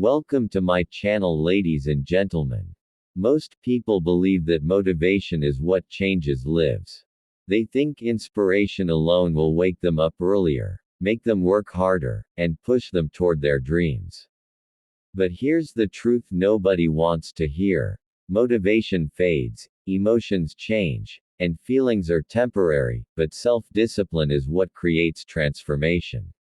Welcome to my channel, ladies and gentlemen. Most people believe that motivation is what changes lives. They think inspiration alone will wake them up earlier, make them work harder, and push them toward their dreams. But here's the truth nobody wants to hear. Motivation fades, emotions change, and feelings are temporary, but self-discipline is what creates transformation.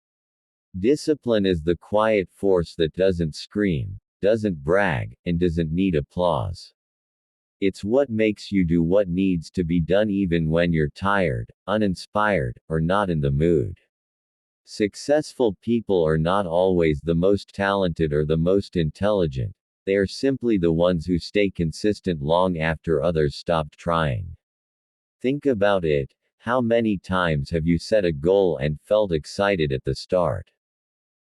Discipline is the quiet force that doesn't scream, doesn't brag, and doesn't need applause. It's what makes you do what needs to be done even when you're tired, uninspired, or not in the mood. Successful people are not always the most talented or the most intelligent. They are simply the ones who stay consistent long after others stopped trying. Think about it. How many times have you set a goal and felt excited at the start?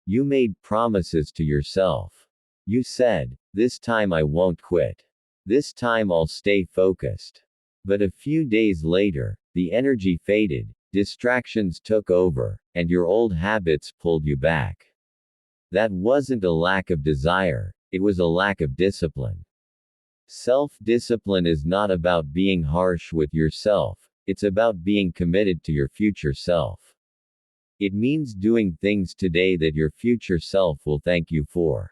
You made promises to yourself. You said, "This time I won't quit. This time I'll stay focused." But a few days later, the energy faded, distractions took over, and your old habits pulled you back. That wasn't a lack of desire, it was a lack of discipline. Self-discipline is not about being harsh with yourself, it's about being committed to your future self. It means doing things today that your future self will thank you for.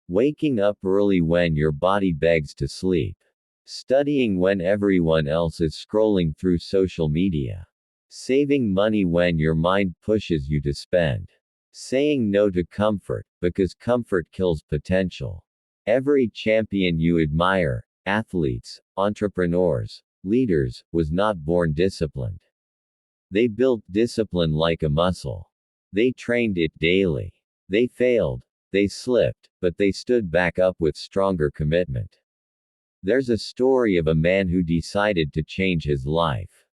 Waking up early when your body begs to sleep. Studying when everyone else is scrolling through social media. Saving money when your mind pushes you to spend. Saying no to comfort, because comfort kills potential. Every champion you admire, athletes, entrepreneurs, leaders, was not born disciplined. They built discipline like a muscle. They trained it daily. They failed, they slipped, but they stood back up with stronger commitment. There's a story of a man who decided to change his life.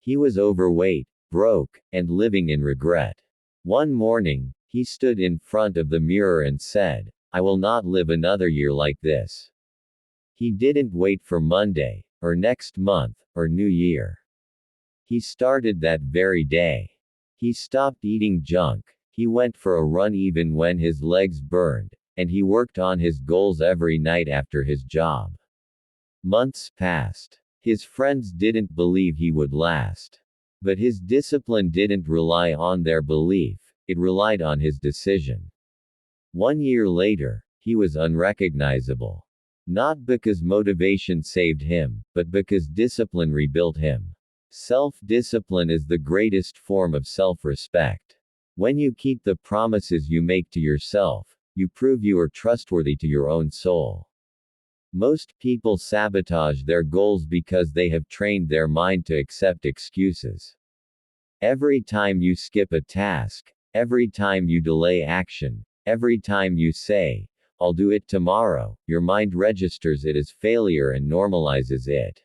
He was overweight, broke, and living in regret. One morning, he stood in front of the mirror and said, "I will not live another year like this." He didn't wait for Monday, or next month, or New Year. He started that very day. He stopped eating junk, he went for a run even when his legs burned, and he worked on his goals every night after his job. Months passed. His friends didn't believe he would last. But his discipline didn't rely on their belief, it relied on his decision. 1 year later, he was unrecognizable. Not because motivation saved him, but because discipline rebuilt him. Self-discipline is the greatest form of self-respect. When you keep the promises you make to yourself, you prove you are trustworthy to your own soul. Most people sabotage their goals because they have trained their mind to accept excuses. Every time you skip a task, every time you delay action, every time you say, "I'll do it tomorrow," your mind registers it as failure and normalizes it.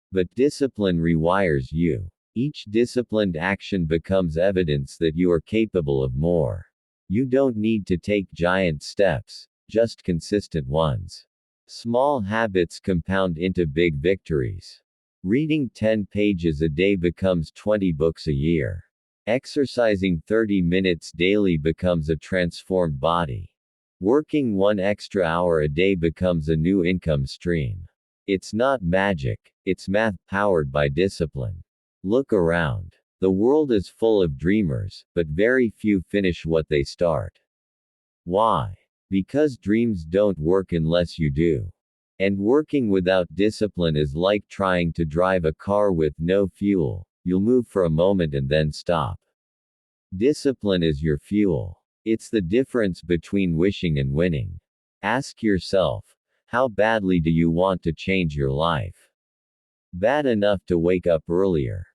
But discipline rewires you. Each disciplined action becomes evidence that you are capable of more. You don't need to take giant steps, just consistent ones. Small habits compound into big victories. Reading 10 pages a day becomes 20 books a year. Exercising 30 minutes daily becomes a transformed body. Working 1 extra hour a day becomes a new income stream. It's not magic, it's math powered by discipline. Look around. The world is full of dreamers, but very few finish what they start. Why? Because dreams don't work unless you do. And working without discipline is like trying to drive a car with no fuel. You'll move for a moment and then stop. Discipline is your fuel. It's the difference between wishing and winning. Ask yourself, how badly do you want to change your life? Bad enough to wake up earlier.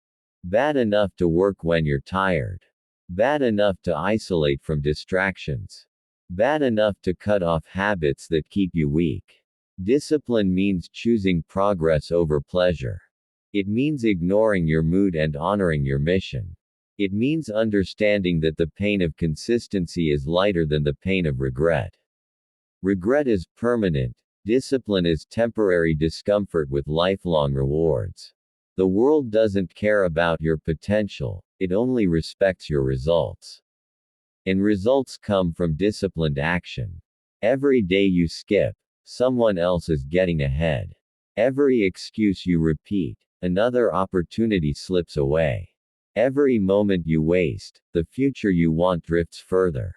Bad enough to work when you're tired. Bad enough to isolate from distractions. Bad enough to cut off habits that keep you weak. Discipline means choosing progress over pleasure. It means ignoring your mood and honoring your mission. It means understanding that the pain of consistency is lighter than the pain of regret. Regret is permanent. Discipline is temporary discomfort with lifelong rewards. The world doesn't care about your potential, it only respects your results. And results come from disciplined action. Every day you skip, someone else is getting ahead. Every excuse you repeat, another opportunity slips away. Every moment you waste, the future you want drifts further.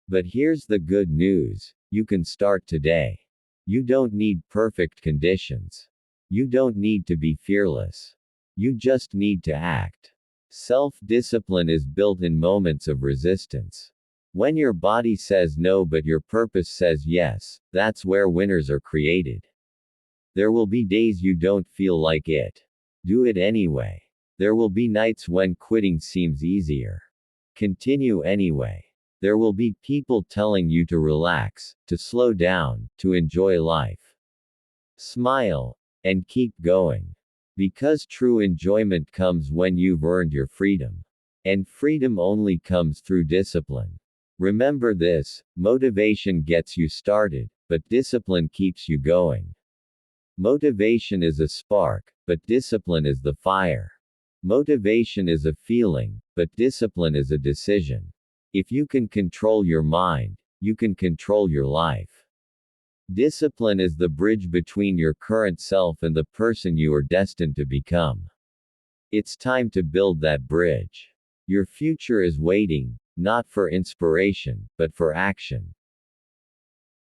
But here's the good news: you can start today. You don't need perfect conditions. You don't need to be fearless. You just need to act. Self discipline is built in moments of resistance. When your body says no but your purpose says yes, that's where winners are created. There will be days you don't feel like it. Do it anyway. There will be nights when quitting seems easier. Continue anyway. There will be people telling you to relax, to slow down, to enjoy life. Smile, and keep going. Because true enjoyment comes when you've earned your freedom. And freedom only comes through discipline. Remember this: motivation gets you started, but discipline keeps you going. Motivation is a spark, but discipline is the fire. Motivation is a feeling, but discipline is a decision. If you can control your mind, you can control your life. Discipline is the bridge between your current self and the person you are destined to become. It's time to build that bridge. Your future is waiting, not for inspiration, but for action.